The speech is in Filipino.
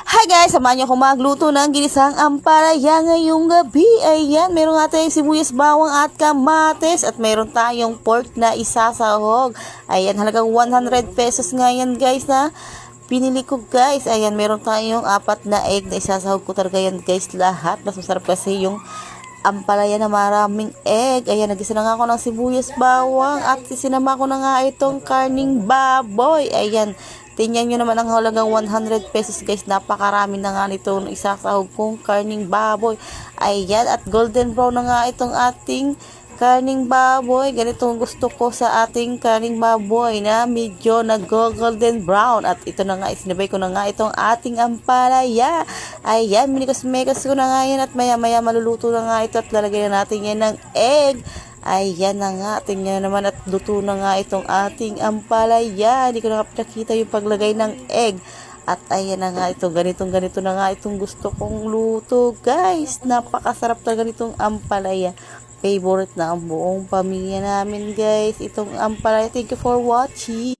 Hi guys, samahan niyo ako magluto ng ginisang ampalaya ngayong gabi. Ayan, meron nga tayong sibuyas, bawang at kamatis at meron tayong pork na isasahog. Ayan, halagang 100 pesos nga yan guys na pinili ko guys. Ayan, meron tayong 4 na egg na isasahog ko talaga yan guys lahat. Mas masarap kasi yung ampalaya na maraming egg. Ayan, nagisa na nga ako ng sibuyas, bawang at sinama ko na nga itong karning baboy. Ayan, tingnan nyo naman ang halagang 100 pesos guys. Napakarami na nga nito isasahog kong karning baboy. Ayan, at golden brown na nga itong ating karning baboy. Ganito gusto ko sa ating karning baboy na medyo nag-golden brown. At ito na nga, isinabay ko na nga itong ating ampalaya. Ayan, minikos-mekos ko na nga yan at maya-maya maluluto na nga ito at lalagay na natin yan ng egg. Ayan na nga, tingnan naman at luto na nga itong ating ampalaya. Hindi ko na pinakita yung paglagay ng egg. At ayan na nga ito, ganito na nga itong gusto kong luto guys. Napakasarap talaga nitong ampalaya. Favorite na ang buong pamilya namin guys, itong ampalaya. Thank you for watching.